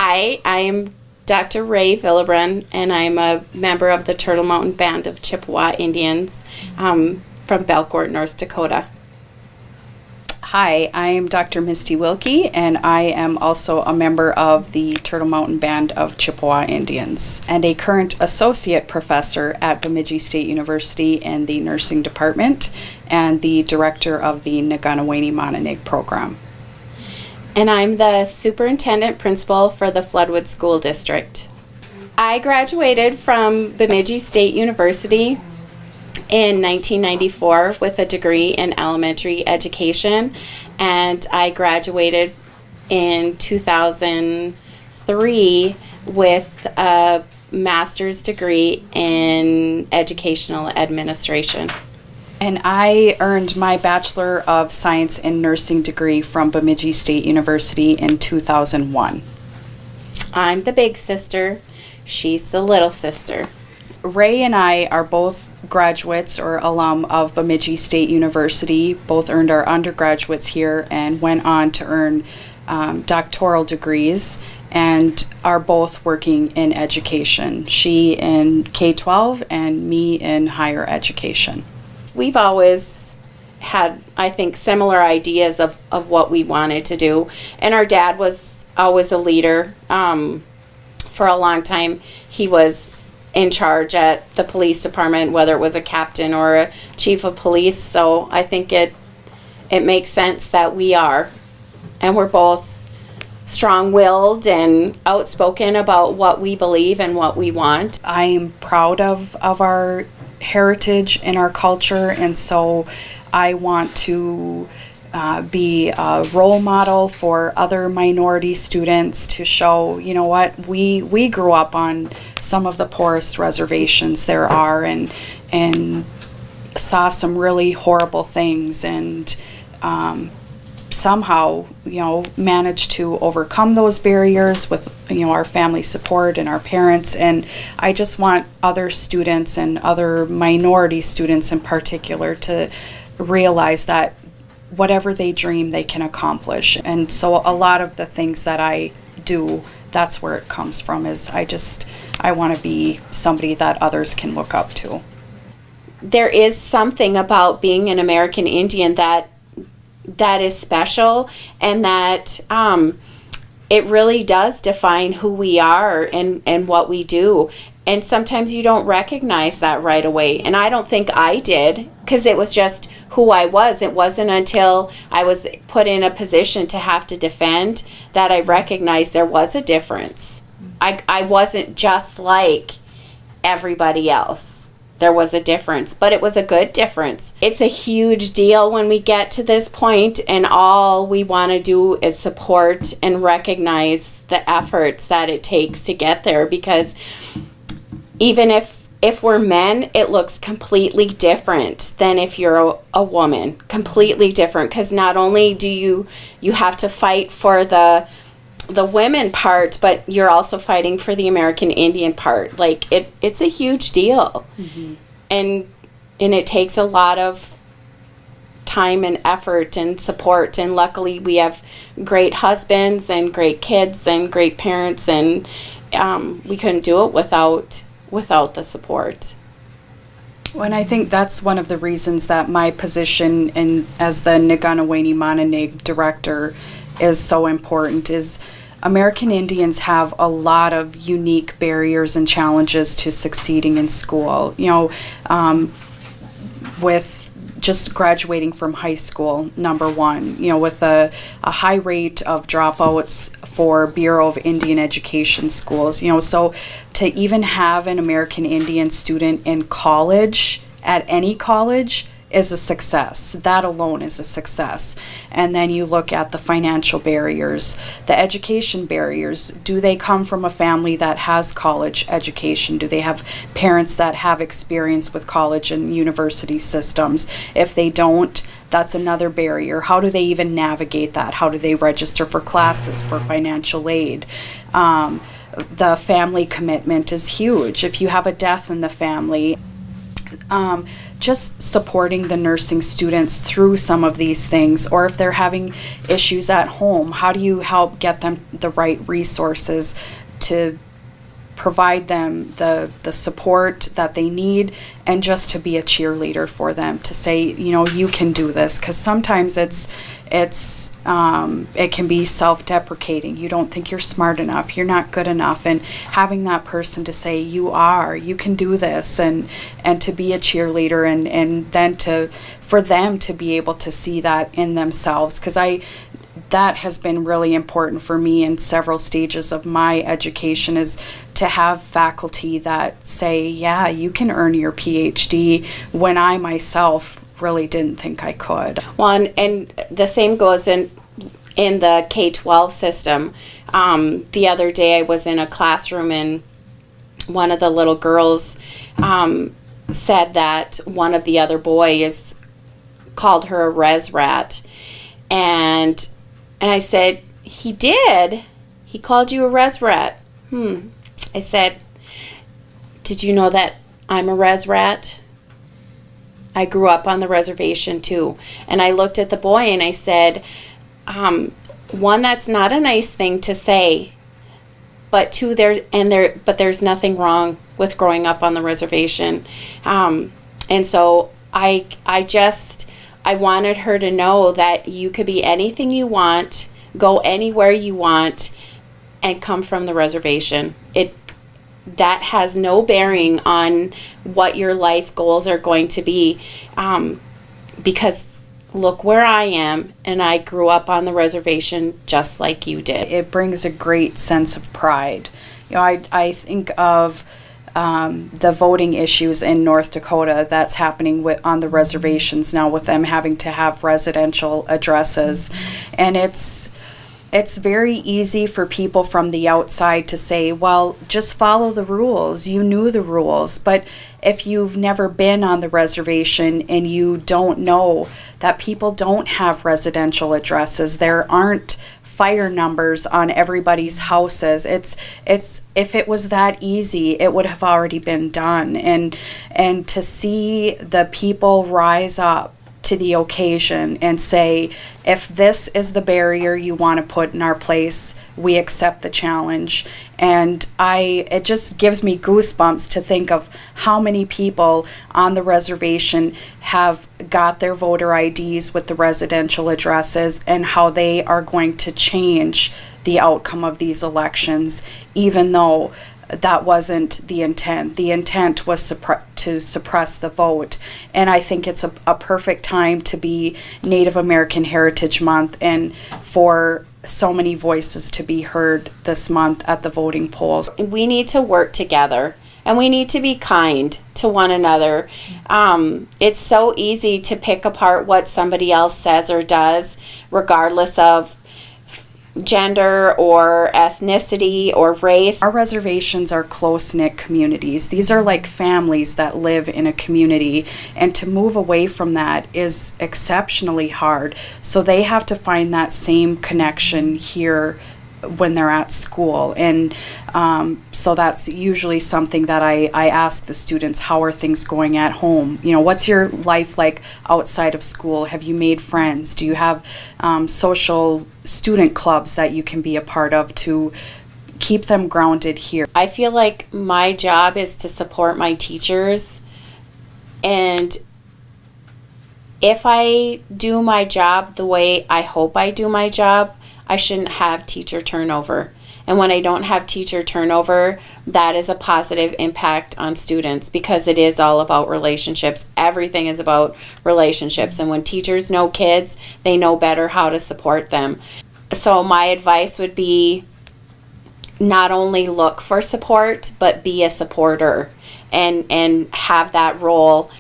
Hi, I am Dr. Rae Villebrun, and I'm a member of the Turtle Mountain Band of Chippewa Indians from Belcourt, North Dakota. Hi, I am Dr. Misty Wilkie, and I am also a member of the Turtle Mountain Band of Chippewa Indians and a current associate professor at Bemidji State University in the nursing department and the director of the Niganawenimaanaanig program. And I'm the superintendent principal for the Floodwood School District. I graduated from Bemidji State University in 1994 with a degree in elementary education, and I graduated in 2003 with a master's degree in educational administration. And I earned my Bachelor of Science in Nursing degree from Bemidji State University in 2001. I'm the big sister. She's the little sister. Rae and I are both graduates or alum of Bemidji State University, both earned our undergraduates here and went on to earn doctoral degrees and are both working in education. She in K-12 and me in higher education. We've always had, I think, similar ideas of what we wanted to do. And our dad was always a leader. For a long time, he was in charge at the police department, whether it was a captain or a chief of police. So I think it makes sense that we are. And we're both strong-willed and outspoken about what we believe and what we want. I'm proud of our heritage and our culture, and so I want to be a role model for other minority students to show, you know what, we grew up on some of the poorest reservations there are and saw some really horrible things and somehow, managed to overcome those barriers with, our family support and our parents. And I just want other students and other minority students in particular to realize that whatever they dream, they can accomplish. And so a lot of the things that I do, that's where it comes from, is I want to be somebody that others can look up to. There is something about being an American Indian that is special, and that it really does define who we are and what we do. And sometimes you don't recognize that right away. And I don't think I did, because it was just who I was. It wasn't until I was put in a position to have to defend that I recognized there was a difference. I wasn't just like everybody else. There was a difference, but it was a good difference. It's a huge deal when we get to this point, and all we want to do is support and recognize the efforts that it takes to get there, because even if we're men, it looks completely different than if you're a woman. Completely different, because not only do you have to fight for the women part, but you're also fighting for the American Indian part. Like, it's a huge deal. Mm-hmm. And it takes a lot of time and effort and support, and luckily we have great husbands and great kids and great parents, and we couldn't do it without the support. Well, and I think that's one of the reasons that my position as the Niganawenimaanaanig director is so important, is American Indians have a lot of unique barriers and challenges to succeeding in school. With just graduating from high school, number one, with a high rate of dropouts for Bureau of Indian Education schools, so to even have an American Indian student in college, at any college, is a success. That alone is a success. And then you look at the financial barriers, the education barriers. Do they come from a family that has college education? Do they have parents that have experience with college and university systems? If they don't, that's another barrier. How do they even navigate that? How do they register for classes, for financial aid? The family commitment is huge. If you have a death in the family, just supporting the nursing students through some of these things, or if they're having issues at home, how do you help get them the right resources to provide them the support that they need, and just to be a cheerleader for them, to say, you know, you can do this, because sometimes it can be self-deprecating. You don't think you're smart enough, you're not good enough, and having that person to say you can do this, and to be a cheerleader, and then for them to be able to see that in themselves, because that has been really important for me in several stages of my education, is to have faculty that say, yeah, you can earn your PhD, when I myself really didn't think I could. Well, and the same goes in the K-12 system. The other day I was in a classroom, and one of the little girls said that one of the other boys called her a res rat, and I said, he did? He called you a res rat? I said, did you know that I'm a res rat? I grew up on the reservation too. And I looked at the boy and I said, one, that's not a nice thing to say, but two, there's nothing wrong with growing up on the reservation. And so I wanted her to know that you could be anything you want, go anywhere you want, and come from the reservation. That has no bearing on what your life goals are going to be, because look where I am, and I grew up on the reservation just like you did. It brings a great sense of pride. You know, I think of the voting issues in North Dakota that's happening on the reservations now, with them having to have residential addresses. And it's very easy for people from the outside to say, well, just follow the rules. You knew the rules. But if you've never been on the reservation and you don't know that people don't have residential addresses, there aren't fire numbers on everybody's houses. It's if it was that easy, it would have already been done. And to see the people rise up to the occasion and say, if this is the barrier you want to put in our place, we accept the challenge. And it just gives me goosebumps to think of how many people on the reservation have got their voter IDs with the residential addresses, and how they are going to change the outcome of these elections, even though that wasn't the intent. The intent was to suppress the vote. And I think it's a perfect time to be Native American Heritage Month, and for so many voices to be heard this month at the voting polls. We need to work together, and we need to be kind to one another. It's so easy to pick apart what somebody else says or does, regardless of gender or ethnicity or race. Our reservations are close-knit communities. These are like families that live in a community, and to move away from that is exceptionally hard. So they have to find that same connection here when they're at school. And so that's usually something that I ask the students, how are things going at home? You know, what's your life like outside of school? Have you made friends? Do you have social student clubs that you can be a part of to keep them grounded here? I feel like my job is to support my teachers, and if I do my job the way I hope I do my job, I shouldn't have teacher turnover. And when I don't have teacher turnover, that is a positive impact on students, because it is all about relationships. Everything is about relationships. And when teachers know kids, they know better how to support them. So my advice would be, not only look for support, but be a supporter and have that role.